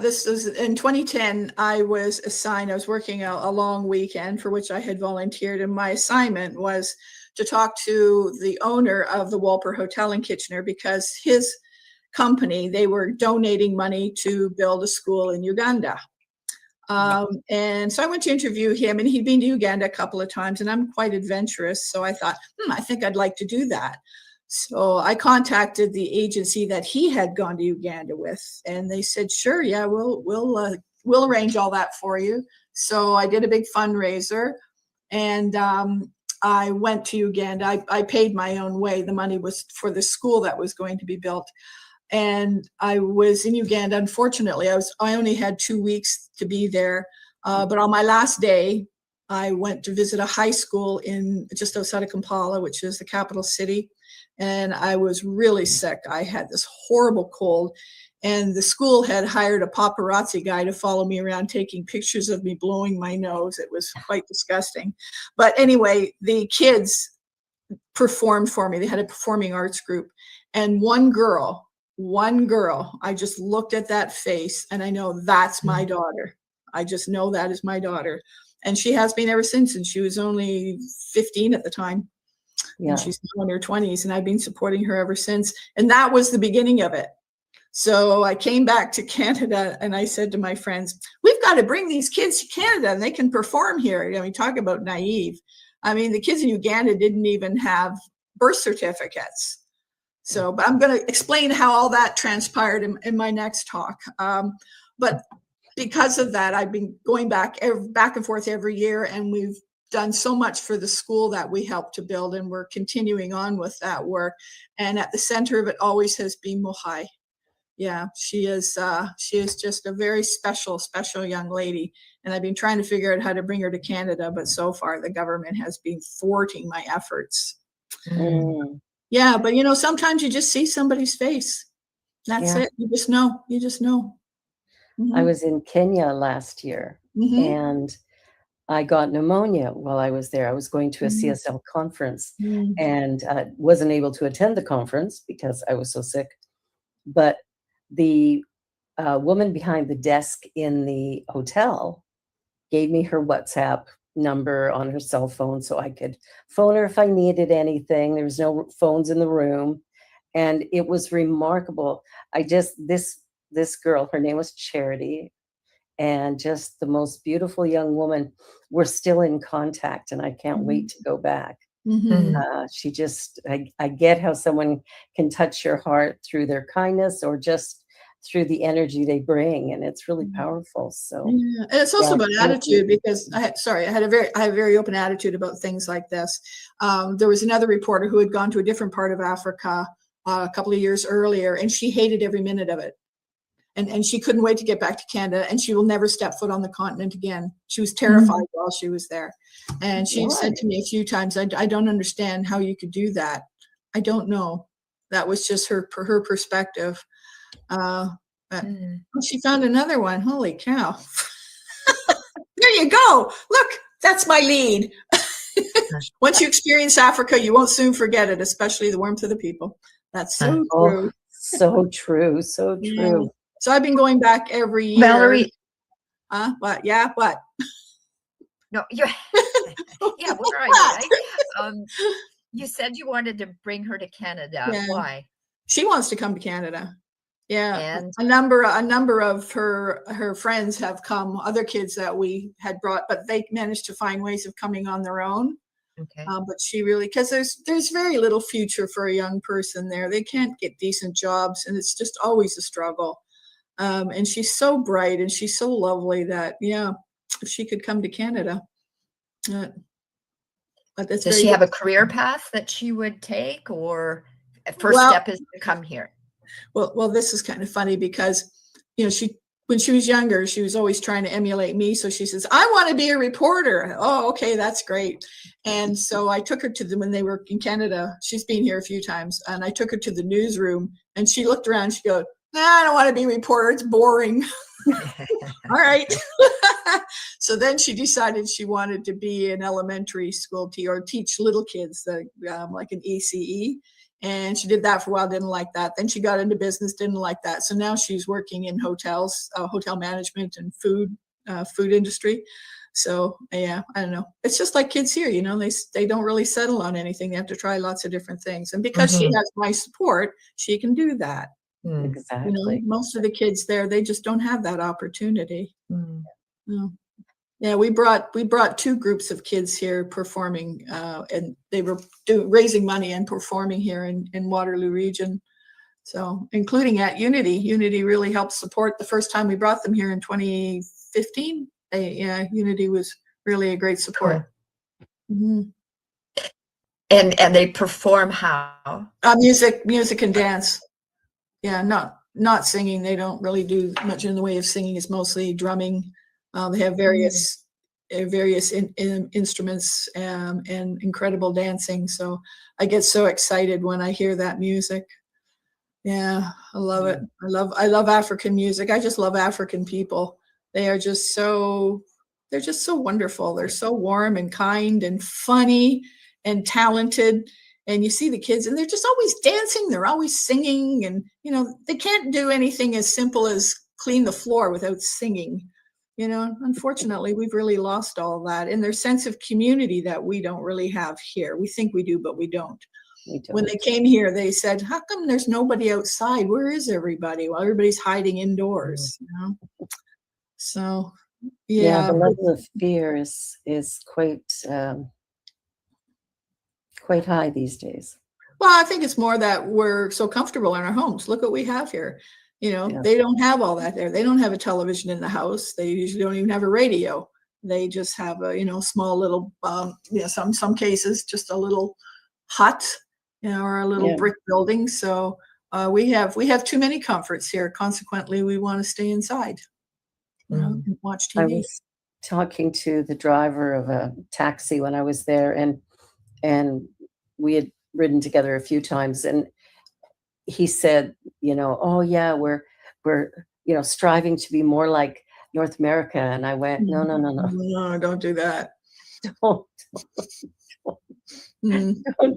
Speaker 5: This was in 2010. I was working a long weekend for which I had volunteered, and my assignment was to talk to the owner of the Walper Hotel in Kitchener, because his company, they were donating money to build a school in Uganda. And so I went to interview him, and he'd been to Uganda a couple of times, and I'm quite adventurous. So I thought, I think I'd like to do that. So I contacted the agency that he had gone to Uganda with, and they said, sure, yeah, we'll arrange all that for you. So I did a big fundraiser, and I went to Uganda. I paid my own way. The money was for the school that was going to be built. And I was in Uganda. Unfortunately, I only had 2 weeks to be there. But on my last day, I went to visit a high school just outside of Kampala, which is the capital city. And I was really sick. I had this horrible cold. And the school had hired a paparazzi guy to follow me around, taking pictures of me blowing my nose. It was quite disgusting. But anyway, the kids performed for me. They had a performing arts group. And one girl, I just looked at that face, and I know that's my daughter. I just know that is my daughter. And she has been ever since, and she was only 15 at the time.
Speaker 3: Yeah.
Speaker 5: And she's now in her 20s, and I've been supporting her ever since. And that was the beginning of it. So I came back to Canada and I said to my friends, we've got to bring these kids to Canada and they can perform here. I mean, talk about naive. I mean, the kids in Uganda didn't even have birth certificates. So, but I'm going to explain how all that transpired in my next talk. But because of that, I've been going back and forth every year, and we've done so much for the school that we helped to build, and we're continuing on with that work. And at the center of it always has been Mohai. Yeah, she is just a very special young lady. And I've been trying to figure out how to bring her to Canada, but so far the government has been thwarting my efforts.
Speaker 3: Mm.
Speaker 5: Yeah, but you know, sometimes you just see somebody's face. That's it. You just know. Mm-hmm.
Speaker 3: I was in Kenya last year, and I got pneumonia while I was there. I was going to a CSL conference and wasn't able to attend the conference because I was so sick. But the woman behind the desk in the hotel gave me her WhatsApp number on her cell phone so I could phone her if I needed anything. There was no phones in the room. And it was remarkable. This girl, her name was Charity, and just the most beautiful young woman. We're still in contact, and I can't wait to go back. She just, I get how someone can touch your heart through their kindness or just through the energy they bring, and it's really powerful. So
Speaker 5: and it's also about attitude, because I have a very open attitude about things like this. There was another reporter who had gone to a different part of Africa a couple of years earlier, and she hated every minute of it. And she couldn't wait to get back to Canada, and she will never step foot on the continent again. She was terrified while she was there. And she said to me a few times, I don't understand how you could do that. I don't know. That was just her perspective. She found another one. Holy cow. There you go. Look, that's my lead. Once you experience Africa, you won't soon forget it, especially the warmth of the people. That's so true.
Speaker 3: So true. So true.
Speaker 5: Yeah. So I've been going back every year.
Speaker 4: Valerie.
Speaker 5: What? Yeah, what?
Speaker 4: No, yeah, where are you? Right? You said you wanted to bring her to Canada. Yeah. Why?
Speaker 5: She wants to come to Canada. Yeah,
Speaker 4: and
Speaker 5: a number of her friends have come. Other kids that we had brought, but they managed to find ways of coming on their own.
Speaker 4: Okay.
Speaker 5: But she really, because there's very little future for a young person there. They can't get decent jobs, and it's just always a struggle. And she's so bright and she's so lovely that, if she could come to Canada. But
Speaker 4: does she have a career path that she would take, or first step is to come here?
Speaker 5: Well, this is kind of funny because, when she was younger, she was always trying to emulate me. So she says, I want to be a reporter. Oh, okay, that's great. And so I took her when they were in Canada. She's been here a few times. And I took her to the newsroom, and she looked around. She goes, I don't want to be a reporter. It's boring. All right. So then she decided she wanted to be an elementary school or teach little kids, like an ECE. And she did that for a while, didn't like that. Then she got into business, didn't like that. So now she's working in hotels, hotel management and food industry. So I don't know. It's just like kids here, they don't really settle on anything. They have to try lots of different things. And because she has my support, she can do that.
Speaker 3: Exactly.
Speaker 5: Most of the kids there, they just don't have that opportunity. Yeah, we brought two groups of kids here performing, and they were raising money and performing here in Waterloo Region. So, including at Unity. Unity really helped support. The first time we brought them here in 2015, Unity was really a great support. Cool.
Speaker 4: And they perform how?
Speaker 5: Music and dance. Yeah, not singing. They don't really do much in the way of singing. It's mostly drumming. They have various instruments and incredible dancing. So I get so excited when I hear that music. Yeah, I love it. I love African music. I just love African people. They're just so wonderful. They're so warm and kind and funny and talented. And you see the kids, and they're just always dancing. They're always singing, and they can't do anything as simple as clean the floor without singing. You know, unfortunately, we've really lost all that, and their sense of community that we don't really have here. We think we do, but we don't. When they came here, they said, how come there's nobody outside? Where is everybody? Well, everybody's hiding indoors, you know? So, yeah.
Speaker 3: The level of fear is quite high these days.
Speaker 5: Well, I think it's more that we're so comfortable in our homes. Look what we have here. You know, they don't have all that there. They don't have a television in the house. They usually don't even have a radio. They just have a, you know, small little, some cases, just a little hut, you know, or a little brick building. So we have too many comforts here. Consequently, we want to stay inside, you know, and watch TV.
Speaker 3: I was talking to the driver of a taxi when I was there, and we had ridden together a few times, and he said, you know, oh yeah, we're you know, striving to be more like North America. And I went, no,
Speaker 5: don't do that.
Speaker 3: Don't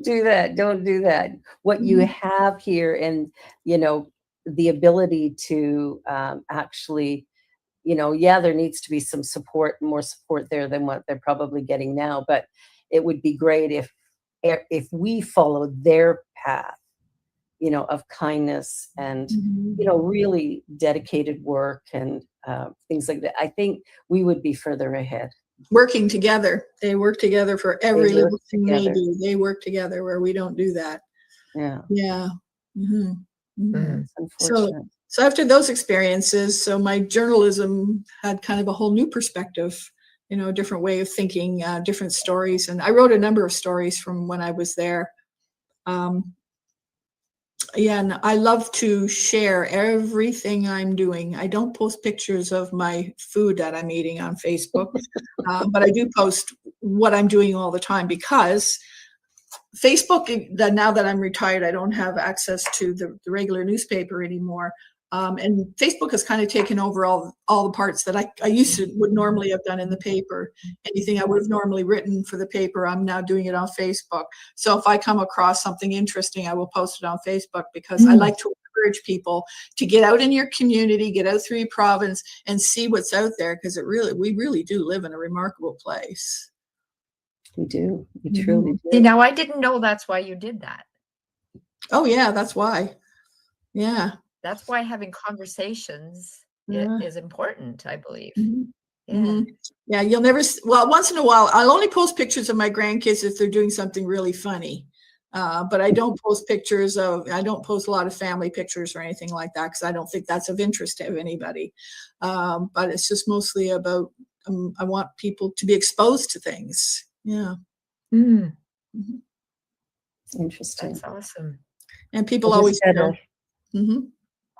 Speaker 3: do that. Don't do that. What you have here, and you know, the ability to actually, you know, there needs to be some support, more support there than what they're probably getting now. But it would be great if we followed their path, you know, of kindness and, you know, really dedicated work and things like that. I think we would be further ahead.
Speaker 5: Working together. They work together for every little thing they do. They work together where we don't do that.
Speaker 3: Yeah.
Speaker 5: Yeah. Mm-hmm. Mm-hmm.
Speaker 3: Unfortunate.
Speaker 5: So after those experiences, so my journalism had kind of a whole new perspective, you know, a different way of thinking, different stories. And I wrote a number of stories from when I was there. And I love to share everything I'm doing. I don't post pictures of my food that I'm eating on Facebook, but I do post what I'm doing all the time, because Facebook, now that I'm retired, I don't have access to the regular newspaper anymore. And Facebook has kind of taken over all the parts that I would normally have done in the paper. Anything I would have normally written for the paper, I'm now doing it on Facebook. So if I come across something interesting, I will post it on Facebook, because I like to encourage people to get out in your community, get out through your province and see what's out there, because we really do live in a remarkable place.
Speaker 3: We do. We truly do.
Speaker 4: See, now I didn't know that's why you did that.
Speaker 5: Oh yeah, that's why. Yeah.
Speaker 4: That's why having conversations is important, I believe.
Speaker 5: Yeah, you'll never, well, once in a while, I'll only post pictures of my grandkids if they're doing something really funny. But I don't post I don't post a lot of family pictures or anything like that, because I don't think that's of interest to anybody. But it's just mostly about, I want people to be exposed to things. Yeah.
Speaker 3: Interesting.
Speaker 4: That's awesome.
Speaker 5: And people always know.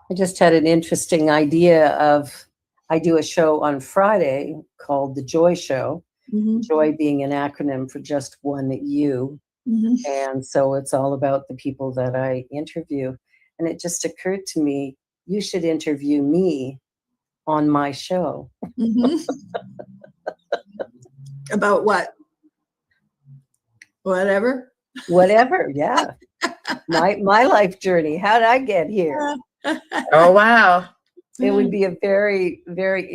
Speaker 3: I just had an interesting idea of, I do a show on Friday called The Joy Show, Joy being an acronym for just one you. And so it's all about the people that I interview. And it just occurred to me, you should interview me on my show.
Speaker 5: About what? Whatever.
Speaker 3: Whatever, yeah. My life journey. How did I get here?
Speaker 4: Oh, wow.
Speaker 3: It would be a very, very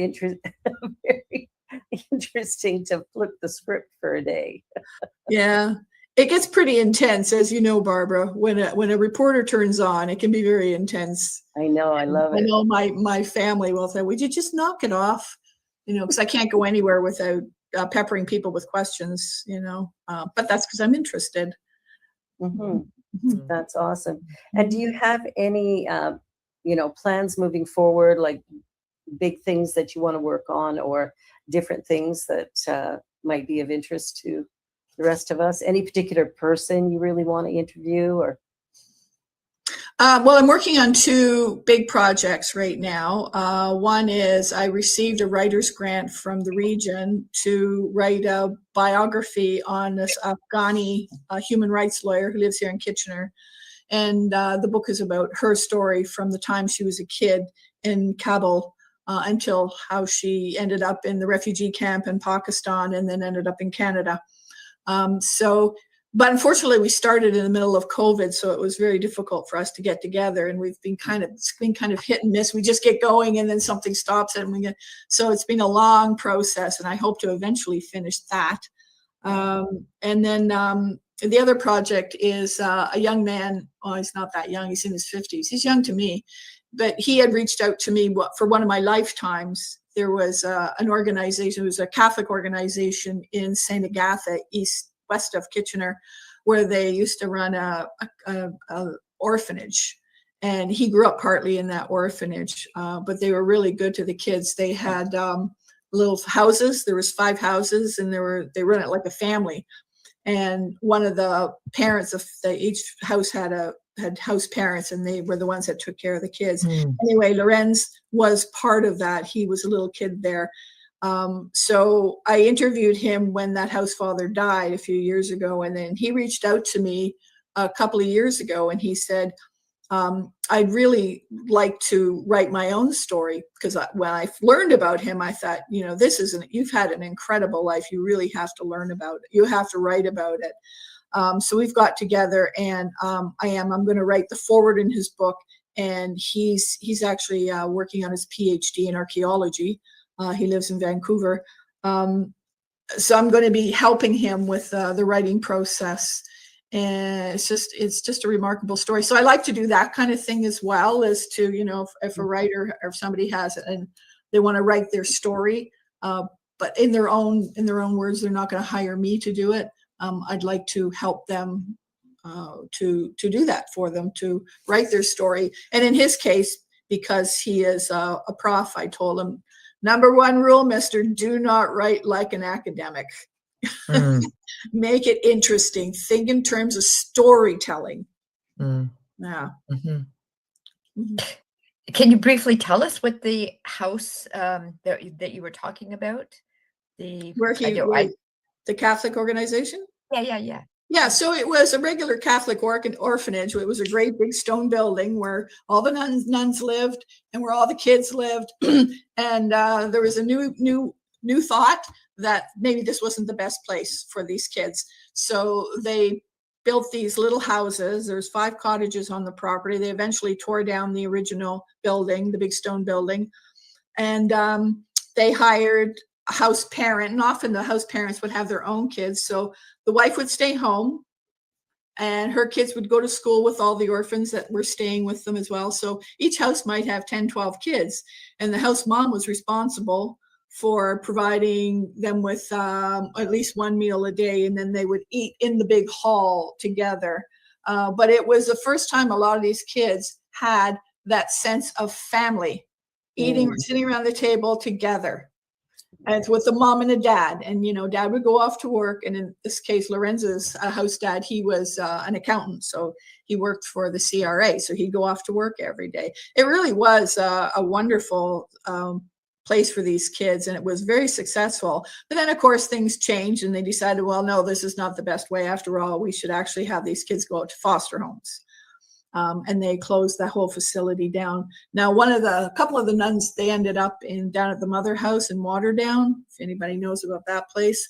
Speaker 3: interesting to flip the script for a day.
Speaker 5: Yeah. It gets pretty intense, as you know, Barbara. When a reporter turns on, it can be very intense.
Speaker 3: I know, I love it.
Speaker 5: I know my family will say, would you just knock it off? You know, because I can't go anywhere without peppering people with questions, you know. But that's because I'm interested.
Speaker 3: That's awesome. And do you have any plans moving forward, like big things that you want to work on, or different things that might be of interest to the rest of us? Any particular person you really want to interview? Or
Speaker 5: well, I'm working on two big projects right now. One is I received a writer's grant from the region to write a biography on this Afghani human rights lawyer who lives here in Kitchener. And the book is about her story from the time she was a kid in Kabul until how she ended up in the refugee camp in Pakistan and then ended up in Canada. So but unfortunately we started in the middle of COVID, so it was very difficult for us to get together, and it's been kind of hit and miss. We just get going and then something stops it, and so it's been a long process, and I hope to eventually finish that. And then the other project is a young man. Oh, he's not that young. He's in his 50s. He's young to me, but he had reached out to me for one of my lifetimes. There was an organization. It was a Catholic organization in St. Agatha, west of Kitchener, where they used to run a orphanage. And he grew up partly in that orphanage, but they were really good to the kids. They had little houses. There was 5 houses, and they run it like a family. And one of the parents of each house had house parents, and they were the ones that took care of the kids. Anyway, Lorenz was part of that. He was a little kid there. So I interviewed him when that house father died a few years ago, and then he reached out to me a couple of years ago, and he said, I'd really like to write my own story, because when I learned about him, I thought, you've had an incredible life. You really have to learn about it. You have to write about it. So we've got together, and I'm going to write the foreword in his book. And he's actually working on his PhD in archaeology. He lives in Vancouver. So I'm going to be helping him with the writing process. And it's just a remarkable story. So I like to do that kind of thing as well, as to, if a writer or if somebody has it and they want to write their story, but in their own words, they're not going to hire me to do it. I'd like to help them to do that for them, to write their story. And in his case, because he is a prof, I told him, number one rule, mister, do not write like an academic. Make it interesting. Think in terms of storytelling. Yeah.
Speaker 4: Can you briefly tell us what the house that you were talking about? The
Speaker 5: Catholic organization?
Speaker 4: Yeah.
Speaker 5: Yeah, so it was a regular Catholic orphanage. It was a great big stone building where all the nuns lived and where all the kids lived. And there was a new thought that maybe this wasn't the best place for these kids. So they built these little houses. There's 5 cottages on the property. They eventually tore down the original building, the big stone building. And they hired a house parent, and often the house parents would have their own kids. So the wife would stay home, and her kids would go to school with all the orphans that were staying with them as well. So each house might have 10, 12 kids. And the house mom was responsible for providing them with at least one meal a day, and then they would eat in the big hall together. But it was the first time a lot of these kids had that sense of family, sitting around the table together. And it's with the mom and the dad. And, dad would go off to work. And in this case, Lorenz's house dad, he was an accountant. So he worked for the CRA. So he'd go off to work every day. It really was a wonderful place for these kids, and it was very successful. But then, of course, things changed, and they decided, well, no, this is not the best way. After all, we should actually have these kids go out to foster homes. And they closed that whole facility down. Now, a couple of the nuns, they ended up down at the Mother House in Waterdown, if anybody knows about that place.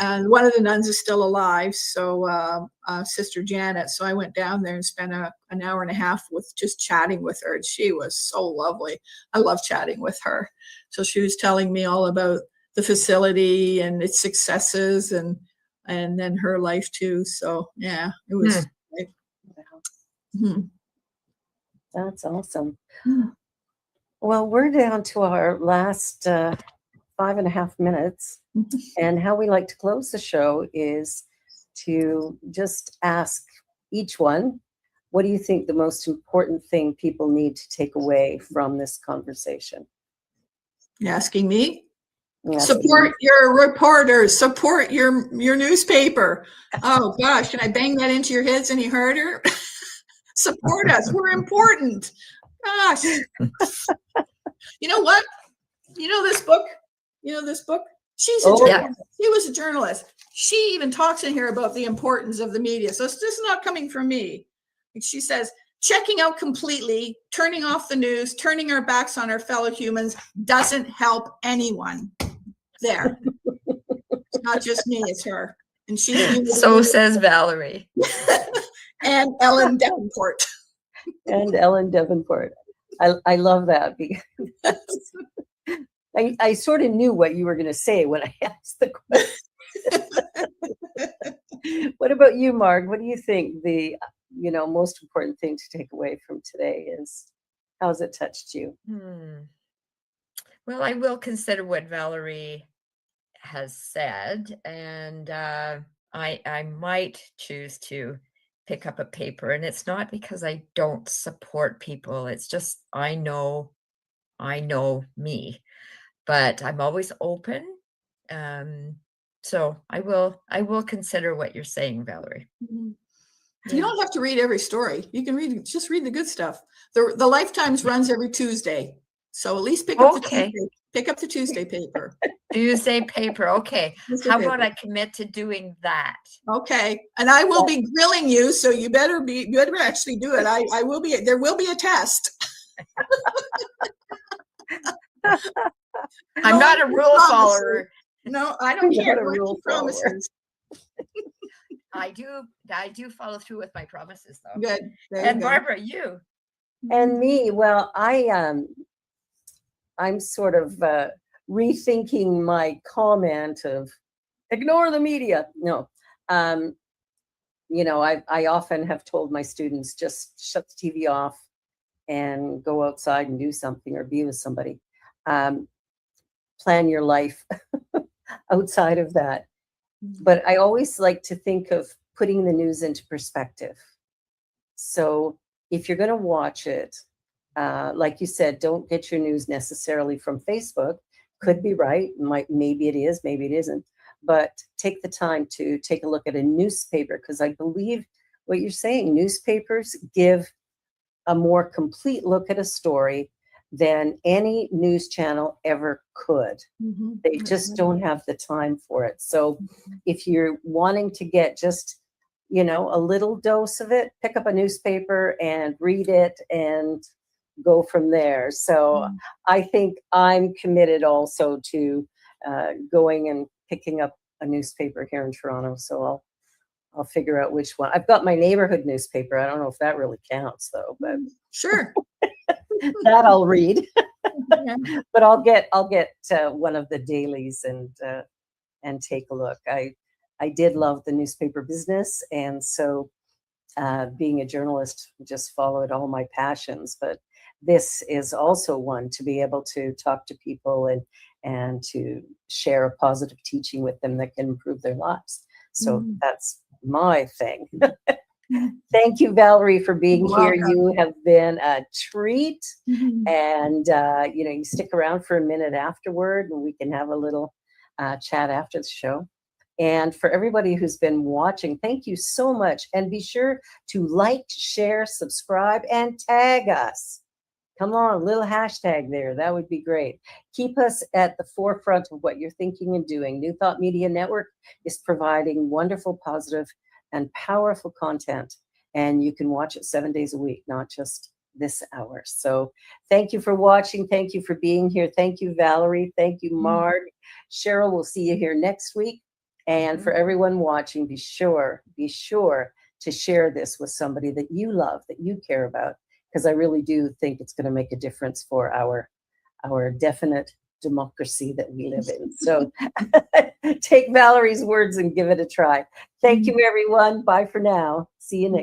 Speaker 5: And one of the nuns is still alive, so Sister Janet. So I went down there and spent an hour and a half just chatting with her. And she was so lovely. I love chatting with her. So she was telling me all about the facility and its successes, and then her life too. So yeah, it was.
Speaker 3: That's awesome. Well, we're down to our last 5.5 minutes. And how we like to close the show is to just ask each one, what do you think the most important thing people need to take away from this conversation?
Speaker 5: You're asking me? Support your reporters, support your newspaper. Oh gosh, can I bang that into your heads any harder? Support us. We're important. Gosh. You know what? You know this book? She's a journalist. Yeah. She was a journalist. She even talks in here about the importance of the media. So it's just not coming from me. She says, checking out completely, turning off the news, turning our backs on our fellow humans doesn't help anyone. There. It's not just me, it's her. And she's
Speaker 4: So says Valerie.
Speaker 5: and Ellen Davenport.
Speaker 3: And Ellen Davenport. I love that because I sort of knew what you were going to say when I asked the question. What about you, Marg? What do you think the most important thing to take away from today is? How's it touched you?
Speaker 4: Well, I will consider what Valerie has said, and I might choose to pick up a paper, and it's not because I don't support people. It's just I know me, but I'm always open. So I will consider what you're saying, Valerie.
Speaker 5: You don't have to read every story. You can just read the good stuff. The Lifetimes runs every Tuesday, so at least pick up the Tuesday paper.
Speaker 4: Tuesday paper. Okay. How about I commit to doing that?
Speaker 5: Okay. And I will be grilling you, so you better actually do it. I will be. There will be a test.
Speaker 4: I'm not a rule follower.
Speaker 5: No, I don't care. Rule promises.
Speaker 4: I do follow through with my promises, though.
Speaker 5: Good.
Speaker 4: And Barbara, you.
Speaker 3: And me, well, I'm sort of rethinking my comment of ignore the media. No, I often have told my students just shut the TV off and go outside and do something or be with somebody. Plan your life outside of that. But I always like to think of putting the news into perspective. So if you're going to watch it, like you said, don't get your news necessarily from Facebook. Could be right. Maybe it is, maybe it isn't. But take the time to take a look at a newspaper, because I believe what you're saying, newspapers give a more complete look at a story than any news channel ever could. They just don't have the time for it. So if you're wanting to get just, a little dose of it, pick up a newspaper and read it and go from there. So I think I'm committed also to going and picking up a newspaper here in Toronto. So I'll figure out which one. I've got my neighborhood newspaper. I don't know if that really counts though, but
Speaker 5: sure.
Speaker 3: That I'll read. But I'll get one of the dailies and take a look. I did love the newspaper business, and so being a journalist just followed all my passions. But this is also one to be able to talk to people and to share a positive teaching with them that can improve their lives. So that's my thing. Thank you, Valerie, for being here. You have been a treat. And, you stick around for a minute afterward and we can have a little chat after the show. And for everybody who's been watching, thank you so much. And be sure to like, share, subscribe, and tag us. Come on, a little hashtag there. That would be great. Keep us at the forefront of what you're thinking and doing. New Thought Media Network is providing wonderful, positive, and powerful content. And you can watch it 7 days a week, not just this hour. So thank you for watching. Thank you for being here. Thank you, Valerie. Thank you, Marg. Cheryl, we'll see you here next week. And for everyone watching, be sure to share this with somebody that you love, that you care about, because I really do think it's going to make a difference for our definite democracy that we live in. So take Valerie's words and give it a try. Thank you, everyone. Bye for now. See you next.